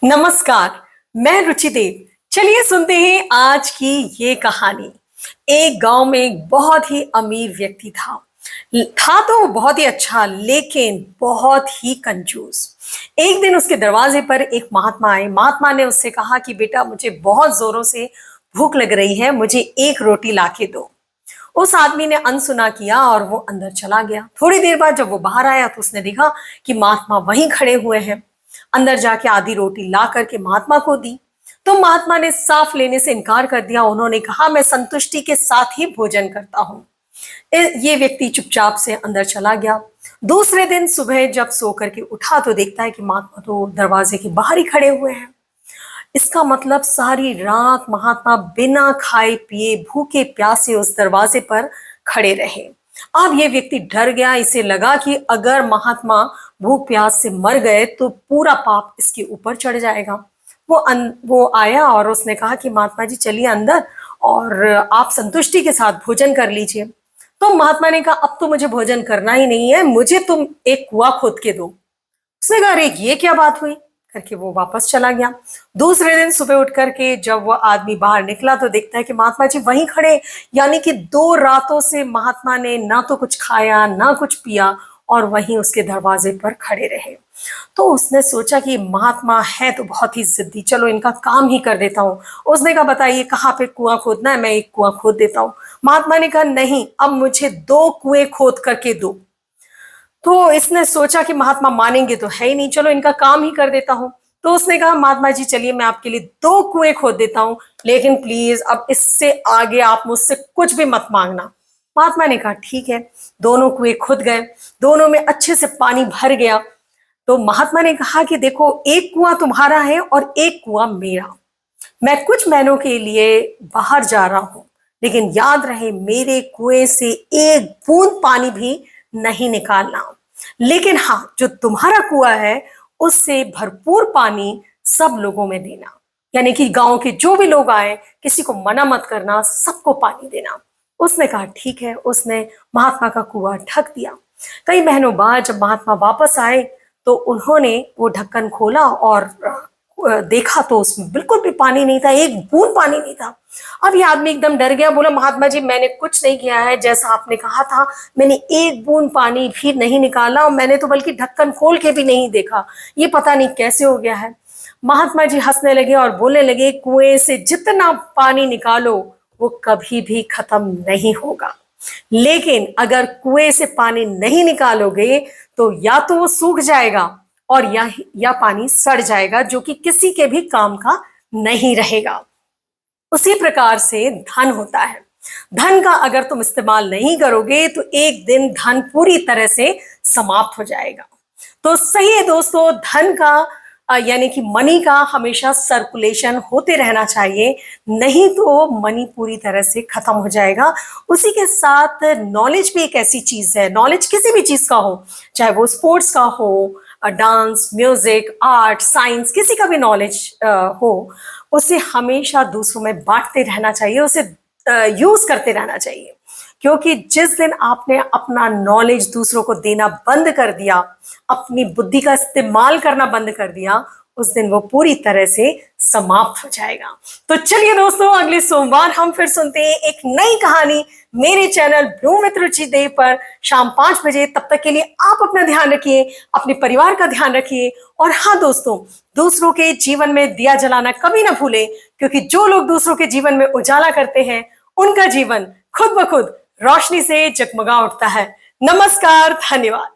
नमस्कार। मैं रुचि देव। चलिए सुनते हैं आज की ये कहानी। एक गांव में एक बहुत ही अमीर व्यक्ति था तो वो बहुत ही अच्छा, लेकिन बहुत ही कंजूस। एक दिन उसके दरवाजे पर एक महात्मा आए। महात्मा ने उससे कहा कि बेटा, मुझे बहुत जोरों से भूख लग रही है, मुझे एक रोटी लाके दो। उस आदमी ने अनसुना किया और वो अंदर चला गया। थोड़ी देर बाद जब वो बाहर आया तो उसने देखा कि महात्मा वहीं खड़े हुए हैं। अंदर जाके आधी रोटी ला करके महात्मा को दी तो महात्मा ने साफ लेने से इनकार कर दिया। उन्होंने कहा, मैं संतुष्टि के साथ ही भोजन करता हूँ। ये व्यक्ति चुपचाप से अंदर चला गया। दूसरे दिन सुबह जब सो करके उठा तो देखता है कि महात्मा तो दरवाजे के बाहर ही खड़े हुए हैं। इसका मतलब सारी रात महात्मा बिना खाए पिए भूखे प्यासे उस दरवाजे पर खड़े रहे। अब ये व्यक्ति डर गया। इसे लगा कि अगर महात्मा भूख प्यास से मर गए तो पूरा पाप इसके ऊपर चढ़ जाएगा। वो आया और उसने कहा कि महात्मा जी, चलिए अंदर और आप संतुष्टि के साथ भोजन कर लीजिए। तो महात्मा ने कहा, अब तो मुझे भोजन करना ही नहीं है, मुझे तुम एक कुआं खोद के दो। उसने कहा, अरे ये क्या बात हुई करके वो वापस चला गया। दूसरे दिन सुबह उठ करके जब वो आदमी बाहर निकला तो देखता है कि महात्मा जी वहीं खड़े। यानी कि 2 रातों से महात्मा ने ना तो कुछ खाया ना कुछ पिया और वहीं उसके दरवाजे पर खड़े रहे। तो उसने सोचा कि महात्मा है तो बहुत ही जिद्दी, चलो इनका काम ही कर देता हूँ। उसने कहा, बताइए कहाँ पे कुआं खोदना है, मैं एक कुआं खोद देता हूँ। महात्मा ने कहा, नहीं, अब मुझे 2 कुएं खोद करके दो। तो इसने सोचा कि महात्मा मानेंगे तो है ही नहीं, चलो इनका काम ही कर देता हूँ। तो उसने कहा, महात्मा जी चलिए मैं आपके लिए 2 कुएं खोद देता हूँ, लेकिन प्लीज अब इससे आगे आप मुझसे कुछ भी मत मांगना। महात्मा ने कहा, ठीक है। दोनों कुएं खुद गए, दोनों में अच्छे से पानी भर गया। तो महात्मा ने कहा कि देखो, एक कुआं तुम्हारा है और एक कुआं मेरा। मैं कुछ महीनों के लिए बाहर जा रहा हूं, लेकिन याद रहे मेरे कुएं से एक बूंद पानी भी नहीं निकालना। लेकिन हाँ, जो तुम्हारा कुआं है उससे भरपूर पानी सब लोगों में देना। यानी कि गांव के जो भी लोग आए, किसी को मना मत करना, सबको पानी देना। उसने कहा, ठीक है। उसने महात्मा का कुआं ढक दिया। कई महीनों बाद जब महात्मा वापस आए तो उन्होंने वो ढक्कन खोला और देखा तो उसमें बिल्कुल भी पानी नहीं था, एक बूंद पानी नहीं था। अब ये आदमी एकदम डर गया। बोला, महात्मा जी मैंने कुछ नहीं किया है, जैसा आपने कहा था मैंने एक बूंद पानी भी नहीं निकाला और मैंने तो बल्कि ढक्कन खोल के भी नहीं देखा, ये पता नहीं कैसे हो गया है। महात्मा जी हंसने लगे और बोलने लगे, कुएं से जितना पानी निकालो वो कभी भी खत्म नहीं होगा, लेकिन अगर कुएं से पानी नहीं निकालोगे तो या तो वो सूख जाएगा और या पानी सड़ जाएगा, जो कि किसी के भी काम का नहीं रहेगा। उसी प्रकार से धन होता है। धन का अगर तुम इस्तेमाल नहीं करोगे तो एक दिन धन पूरी तरह से समाप्त हो जाएगा। तो सही है दोस्तों, धन का यानी कि मनी का हमेशा सर्कुलेशन होते रहना चाहिए, नहीं तो मनी पूरी तरह से खत्म हो जाएगा। उसी के साथ नॉलेज भी एक ऐसी चीज है, नॉलेज किसी भी चीज का हो, चाहे वो स्पोर्ट्स का हो, डांस, म्यूजिक, आर्ट, साइंस, किसी का भी नॉलेज हो, उसे हमेशा दूसरों में बांटते रहना चाहिए, उसे यूज करते रहना चाहिए। क्योंकि जिस दिन आपने अपना नॉलेज दूसरों को देना बंद कर दिया, अपनी बुद्धि का इस्तेमाल करना बंद कर दिया, उस दिन वो पूरी तरह से समाप्त हो जाएगा। तो चलिए दोस्तों, अगले सोमवार हम फिर सुनते हैं एक नई कहानी मेरे चैनल ब्लूम विद रुचि देव पर शाम 5 बजे। तब तक के लिए आप अपना ध्यान रखिए, अपने परिवार का ध्यान रखिए। और हाँ दोस्तों, दूसरों के जीवन में दिया जलाना कभी ना भूलें, क्योंकि जो लोग दूसरों के जीवन में उजाला करते हैं उनका जीवन खुद ब खुद रोशनी से जगमगा उठता है। नमस्कार, धन्यवाद।